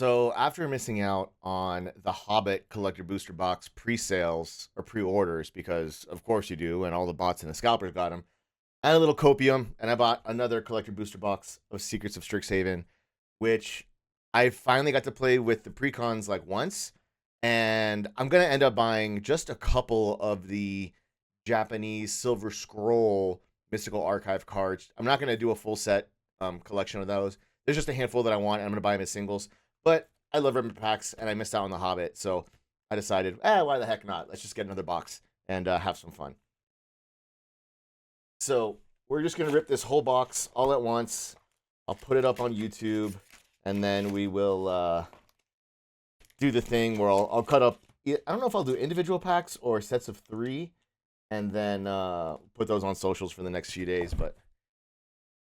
So after missing out on the Hobbit Collector Booster Box pre-sales or pre-orders, because of course you do, and all the bots and the scalpers got them, I had a little copium, and I bought another Collector Booster Box of Secrets of Strixhaven, which I finally got to play with the precons like once, and I'm gonna end up buying just a couple of the Japanese Silver Scroll Mystical Archive cards. I'm not gonna do a full set collection of those. There's just a handful that I want, and I'm gonna buy them as singles. But I love rubber packs, and I missed out on the Hobbit, so I decided, why the heck not? Let's just get another box and have some fun. So we're just gonna rip this whole box all at once. I'll put it up on YouTube, and then we will do the thing where I'll cut up. I don't know if I'll do individual packs or sets of 3, and then put those on socials for the next few days. But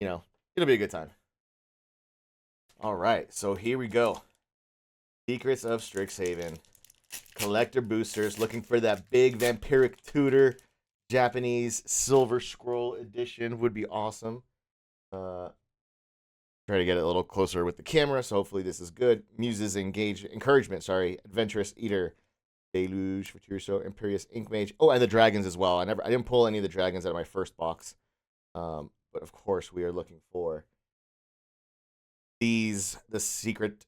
it'll be a good time. All right, so here we go. Secrets of Strixhaven. Collector boosters, looking for that big vampiric tutor. Japanese Silver Scroll edition would be awesome. Try to get it a little closer with the camera, so hopefully this is good. Muses Encouragement, Adventurous Eater, Deluge, Virtuoso, Imperious Ink Mage. Oh, and the dragons as well. I didn't pull any of the dragons out of my first box. But of course we are looking for the secret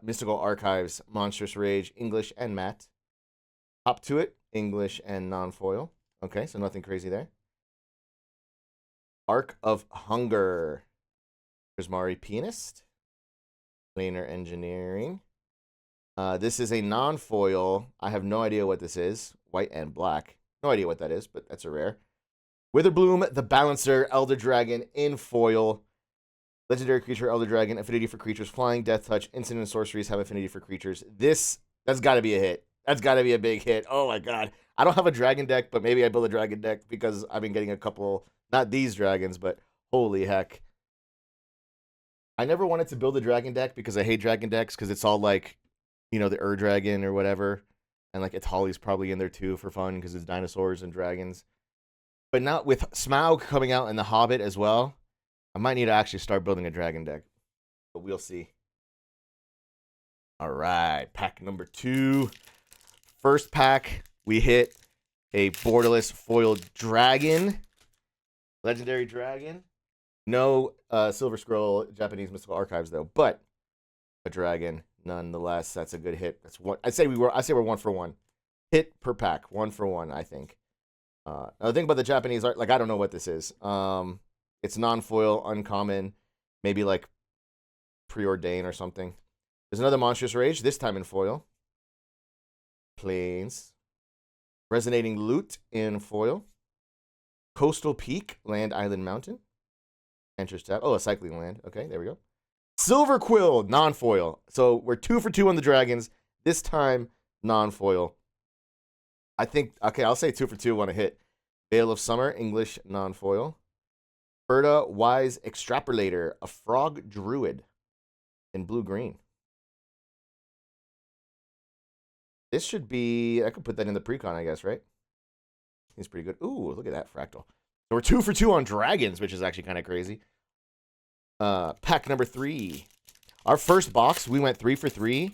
Mystical Archives, Monstrous Rage, English and matte. Hop to it, English and non-foil. Okay, so nothing crazy there. Arc of Hunger. Prismari Pianist. Planar Engineering. This is a non-foil. I have no idea what this is. White and black. No idea what that is, but that's a rare. Witherbloom, the Balancer, Elder Dragon in foil. Legendary creature, Elder Dragon, affinity for creatures, flying, death touch, instant and sorceries have affinity for creatures. That's got to be a hit. That's got to be a big hit. Oh my god. I don't have a dragon deck, but maybe I build a dragon deck because I've been getting a couple, not these dragons, but holy heck. I never wanted to build a dragon deck because I hate dragon decks because it's all like, the Dragon or whatever. And like Itali's probably in there too for fun because it's dinosaurs and dragons. But not with Smaug coming out and the Hobbit as well. I might need to actually start building a dragon deck, but we'll see. All right, pack number 2. First pack, we hit a borderless foil dragon, legendary dragon. No Silver Scroll Japanese Mystical Archives though, but a dragon nonetheless. That's a good hit. That's one. I say we're 1 for 1 hit per pack, 1 for 1. I think. The thing about the Japanese art, like I don't know what this is. It's non-foil, uncommon, maybe like preordain or something. There's another Monstrous Rage, this time in foil. Plains. Resonating Loot in foil. Coastal Peak, Land, Island, Mountain. Enters tab. Oh, a cycling land. Okay, there we go. Silver Quill, non-foil. So we're 2 for 2 on the dragons. This time, non-foil. I think, okay, I'll say 2 for 2 on a hit. Veil of Summer, English, non-foil. Berta Wise Extrapolator, a frog druid in blue-green. This should be, I could put that in the precon, I guess, right? He's pretty good. Ooh, look at that fractal. So we're 2 for 2 on dragons, which is actually kind of crazy. Pack number 3. Our first box, we went 3 for 3.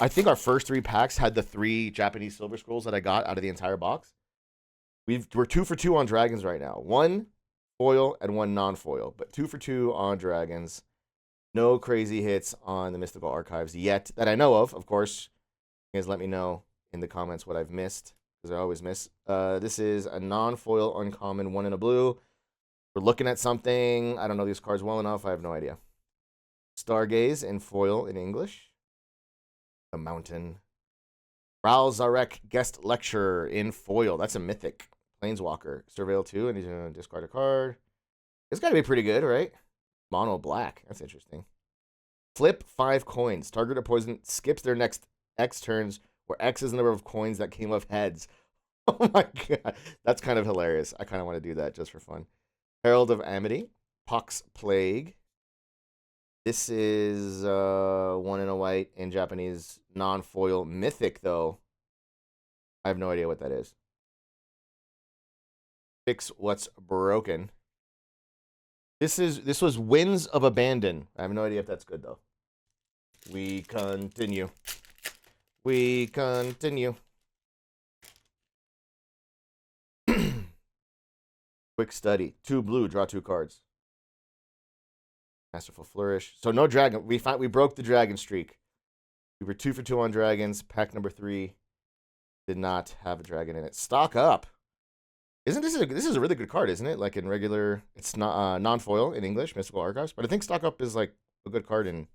I think our first 3 packs had the 3 Japanese Silver Scrolls that I got out of the entire box. We're 2 for 2 on dragons right now. 1 foil and 1 non-foil, but 2 for 2 on dragons. No crazy hits on the Mystical Archives yet that I know of. Of course, you guys let me know in the comments what I've missed, because I always miss. This is a non-foil uncommon, 1 in a blue. We're looking at something. I don't know these cards well enough. I have no idea. Stargaze in foil in English. The Mountain. Ral Zarek Guest Lecturer in foil. That's a mythic. Planeswalker. Surveil 2, and he's going to discard a card. It's got to be pretty good, right? Mono black. That's interesting. Flip 5 coins. Target opponent skips their next X turns, where X is the number of coins that came off heads. Oh my god. That's kind of hilarious. I kind of want to do that just for fun. Herald of Amity. Pox Plague. This is 1 in a white in Japanese non-foil mythic, though. I have no idea what that is. Fix what's broken. This was Winds of Abandon. I have no idea if that's good though. We continue. We continue. Quick study. 2 blue, draw 2 cards. Masterful Flourish. So no dragon. We broke the dragon streak. We were 2 for 2 on dragons. Pack number 3 did not have a dragon in it. Stock up. Isn't this is a really good card, isn't it? Like in regular, it's not non-foil in English, Mystical Archives. But I think Stock Up is like a good card in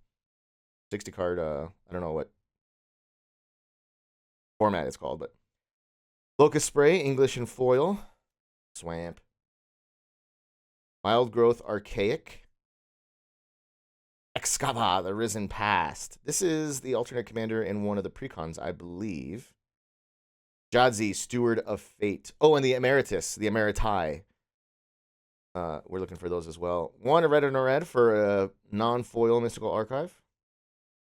60 card. I don't know what format it's called, but Locust Spray, English and foil. Swamp. Wild Growth, Archaic. Excava, the Risen Past. This is the alternate commander in one of the precons, I believe. Jadzi, Steward of Fate. Oh, and the Emeritus, the Emeriti. We're looking for those as well. 1 a red and a red for a non-foil Mystical Archive.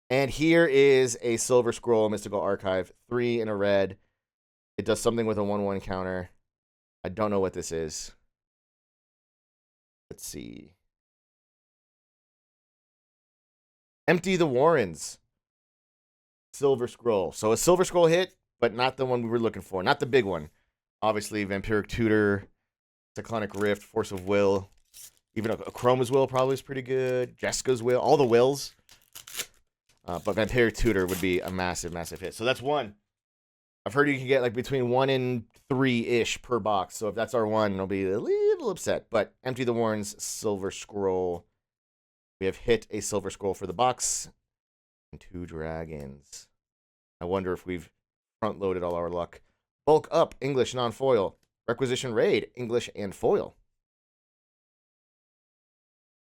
And here is a Silver Scroll Mystical Archive. 3 in a red. It does something with a 1/1 counter. I don't know what this is. Let's see. Empty the Warrens. Silver Scroll. So a Silver Scroll hit, but not the one we were looking for. Not the big one. Obviously, Vampiric Tutor, Cyclonic Rift, Force of Will. Even a Chroma's Will probably is pretty good. Jessica's Will. All the wills. But Vampiric Tutor would be a massive, massive hit. So that's 1. I've heard you can get like between 1 and 3-ish per box. So if that's our 1, I'll be a little upset. But Empty the Warrens, Silver Scroll. We have hit a Silver Scroll for the box. And 2 dragons. I wonder if we've front-loaded all our luck. Bulk Up, English, non-foil. Requisition Raid, English and foil.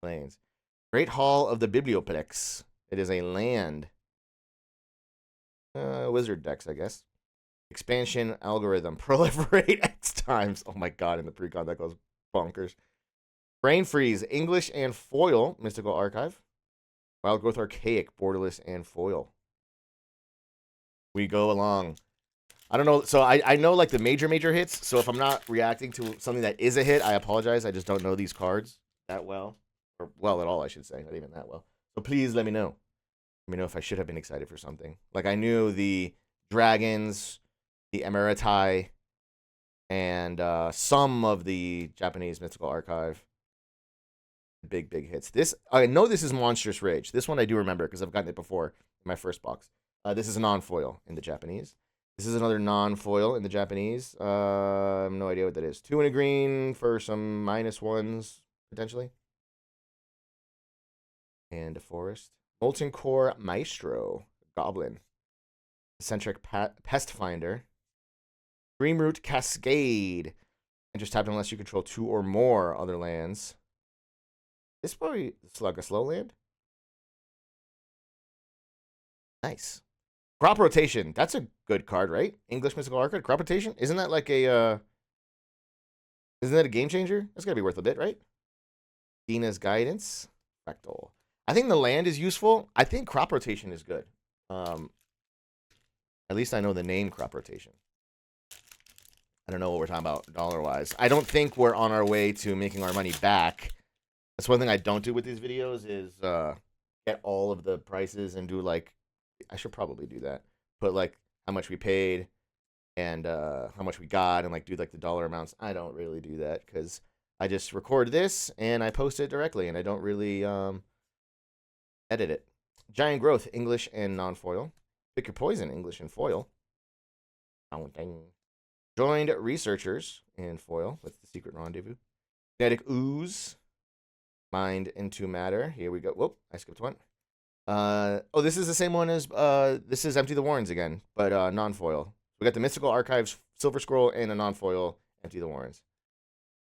Planes. Great Hall of the Biblioplex. It is a land. Wizard decks, I guess. Expansion Algorithm. Proliferate X times. Oh my god, in the precon that goes bonkers. Brain Freeze, English and foil, Mystical Archive. Wild Growth Archaic, borderless and foil. We go along. I don't know. So I know like the major hits. So if I'm not reacting to something that is a hit, I apologize. I just don't know these cards that well. Or well at all, I should say. Not even that well. So please let me know. Let me know if I should have been excited for something. Like I knew the dragons, the Emeriti, and some of the Japanese Mystical Archive. Big hits. This I know this is Monstrous Rage. This one I do remember because I've gotten it before in my first box. This is a non-foil in the Japanese. This is another non-foil in the Japanese. I have no idea what that is. 2 and a green for some -1s potentially. And a forest. Molten Core Maestro. Goblin. Eccentric Pest Finder. Dreamroot Cascade. And just tap it unless you control 2 or more other lands. This is probably like a slow land. Nice. Crop Rotation. That's a good card, right? English Mystical Archive. Crop Rotation. Isn't that like a isn't that a game changer? That's gotta be worth a bit, right? Dina's Guidance. Fractal. I think the land is useful. I think Crop Rotation is good. At least I know the name Crop Rotation. I don't know what we're talking about dollar-wise. I don't think we're on our way to making our money back. That's one thing I don't do with these videos is get all of the prices and do like, I should probably do that. Put like how much we paid and how much we got and like do like the dollar amounts. I don't really do that because I just record this and I post it directly and I don't really edit it. Giant Growth, English and non-foil. Pick Your Poison, English and foil. Joined Researchers in foil with the Secret Rendezvous. Kinetic Ooze. Mind into Matter. Here we go. Whoop, I skipped one. Oh, this is the same one as this is Empty the Warrens again, but non-foil. We got the Mystical Archives Silver Scroll and a non-foil Empty the Warrens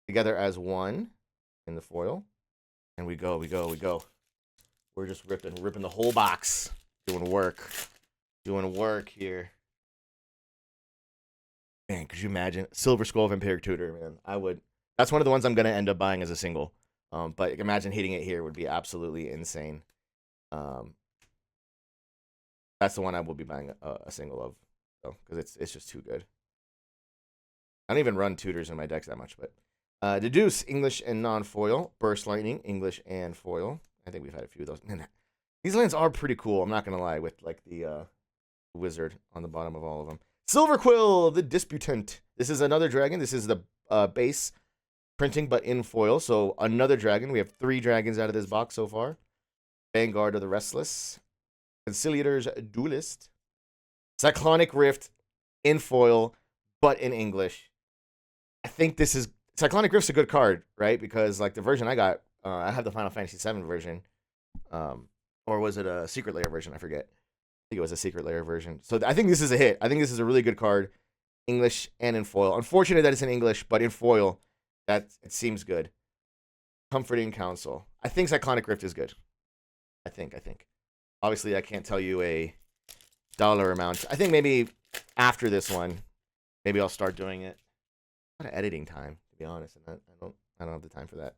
together as one in the foil, and we go. We're just ripping the whole box, doing work here. Man, could you imagine Silver Scroll Vampiric Tutor? Man, I would. That's one of the ones I'm gonna end up buying as a single. But imagine hitting it here would be absolutely insane. That's the one I will be buying a single of, though, because it's just too good. I don't even run tutors in my decks that much, but Deduce, English and non-foil. Burst Lightning, English and foil. I think we've had a few of those. Man, These lands are pretty cool. I'm not gonna lie, with like the wizard on the bottom of all of them. Silver Quill, the Disputant. This is another dragon. This is the base printing, but in foil. So another dragon. We have 3 dragons out of this box so far. Vanguard of the Restless. Conciliator's Duelist. Cyclonic Rift in foil, but in English. I think this is... Cyclonic Rift's a good card, right? Because like the version I got, I have the Final Fantasy VII version. Or was it a Secret Lair version? I forget. I think it was a Secret Lair version. So I think this is a hit. I think this is a really good card. English and in foil. Unfortunate that it's in English, but in foil, it seems good. Comforting Counsel. I think Cyclonic Rift is good. I think. Obviously, I can't tell you a dollar amount. I think maybe after this one, maybe I'll start doing it. A lot of editing time, to be honest, and I don't have the time for that.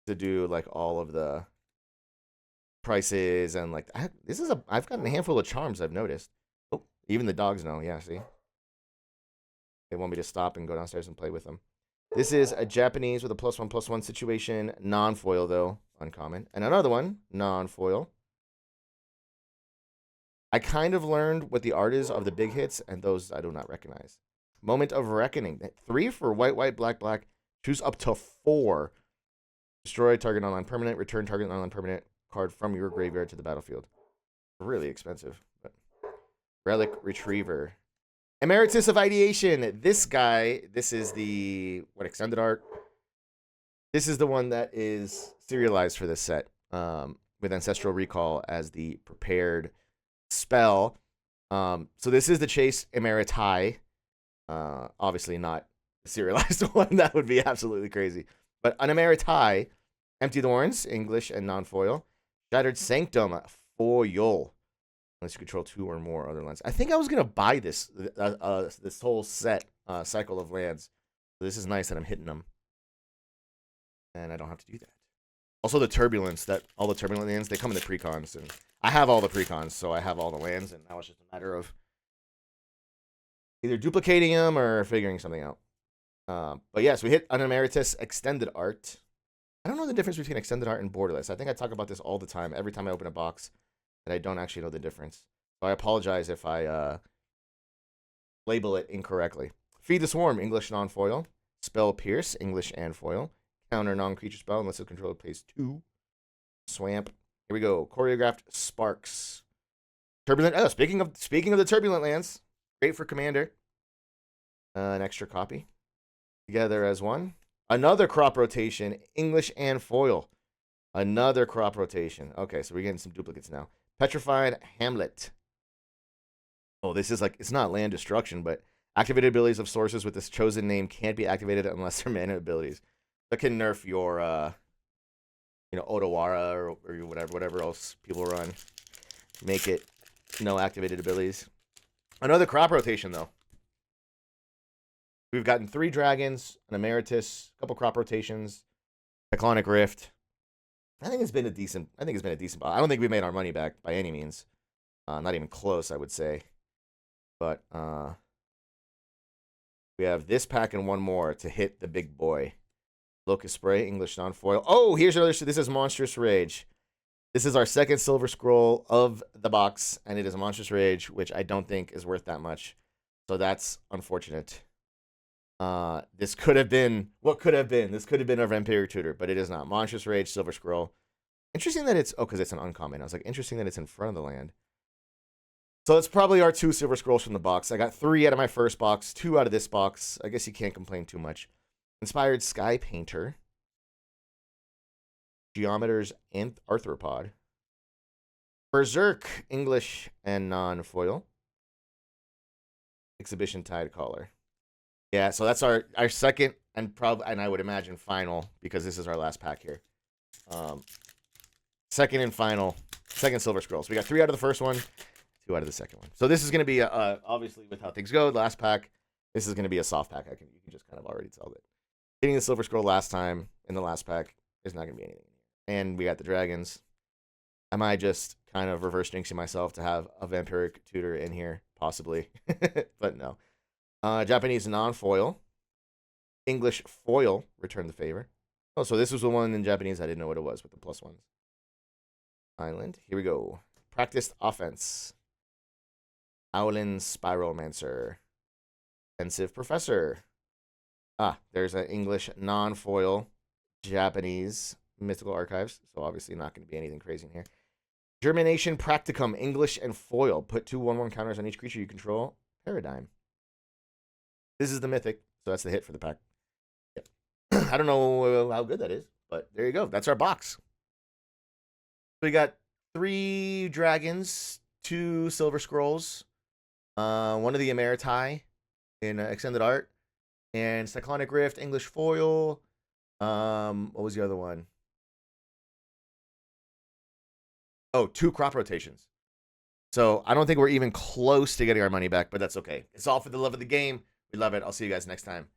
To do like all of the prices and like I've gotten a handful of charms I've noticed. Oh, even the dogs know. Yeah, see, they want me to stop and go downstairs and play with them. This is a Japanese with a +1/+1 situation, non-foil though, uncommon, and another one non-foil. I kind of learned what the art is of the big hits, and those I do not recognize. Moment of Reckoning. 3 for white, black. Choose up to 4. Destroy target online permanent. Return target online permanent card from your graveyard to the battlefield. Really expensive. But... Relic Retriever. Emeritus of Ideation. This guy, this is the... extended art? This is the one that is serialized for this set. With Ancestral Recall as the prepared spell. So this is the Chase Emeriti. Obviously not a serialized one. That would be absolutely crazy. But an Emeriti, Empty Thorns, English and non-foil. Shattered Sanctum, foil. Unless you control 2 or more other lands. I think I was going to buy this this whole set, Cycle of Lands. So this is nice that I'm hitting them. And I don't have to do that. Also the Turbulence, all the Turbulent lands, they come in the precons. And I have all the precons, so I have all the lands. And now it's just a matter of either duplicating them or figuring something out. But yes, we hit an Emeritus Extended Art. I don't know the difference between Extended Art and Borderless. I think I talk about this all the time, every time I open a box, that I don't actually know the difference. So I apologize if I label it incorrectly. Feed the Swarm, English non-foil. Spell Pierce, English and foil. Counter non-creature spell unless the controller pays 2. Swamp. Here we go. Choreographed Sparks. Turbulent. Oh, speaking of the Turbulent lands, great for Commander. An extra copy. Together as one. Another crop rotation, English and foil. Another crop rotation. Okay, so we're getting some duplicates now. Petrified Hamlet. Oh, this is like, it's not land destruction, but activated abilities of sources with this chosen name can't be activated unless they're mana abilities. That can nerf your, Otawara or whatever else people run. Make it no activated abilities. Another crop rotation, though. We've gotten 3 dragons, an Emeritus, a couple crop rotations, Cyclonic Rift. I think it's been a decent. I don't think we made our money back by any means. Not even close, I would say. But we have this pack and one more to hit the big boy. Locust Spray, English non-foil. Oh, here's another. This is Monstrous Rage. This is our second Silver Scroll of the box, and it is a Monstrous Rage, which I don't think is worth that much. So that's unfortunate. This could have been what could have been. This could have been a Vampiric Tutor, but it is not. Monstrous Rage, Silver Scroll. Interesting that it's because it's an uncommon. I was like, interesting that it's in front of the land. So it's probably our 2 Silver Scrolls from the box. I got 3 out of my first box, 2 out of this box. I guess you can't complain too much. Inspired Sky Painter. Geometer's Arthropod. Berserk, English and non-foil. Exhibition Tide Caller. Yeah, so that's our second and I would imagine final, because this is our last pack here. Second and final, second Silver Scroll. So we got 3 out of the first one, 2 out of the second one. So this is going to be obviously with how things go, the last pack. This is going to be a soft pack. You can just kind of already tell that getting the Silver Scroll last time in the last pack is not going to be anything. And we got the dragons. Am I just kind of reverse jinxing myself to have a Vampiric Tutor in here? Possibly, but no. Japanese non-foil. English foil, return the favor. Oh, so this was the one in Japanese. I didn't know what it was with the +1s. Island. Here we go. Practiced offense. Owlin Spiralmancer. Pensive Professor. There's an English non-foil. Japanese Mythical Archives. So obviously not going to be anything crazy in here. Germination Practicum. English and foil. Put 2 1/1 counters on each creature you control. Paradigm. This is the Mythic. So that's the hit for the pack. Yep. I don't know how good that is. But there you go. That's our box. So we got 3 dragons, 2 silver scrolls, one of the Emeriti in extended art, and Cyclonic Rift, English foil. What was the other one? Oh, 2 crop rotations. So I don't think we're even close to getting our money back, but that's okay. It's all for the love of the game. We love it. I'll see you guys next time.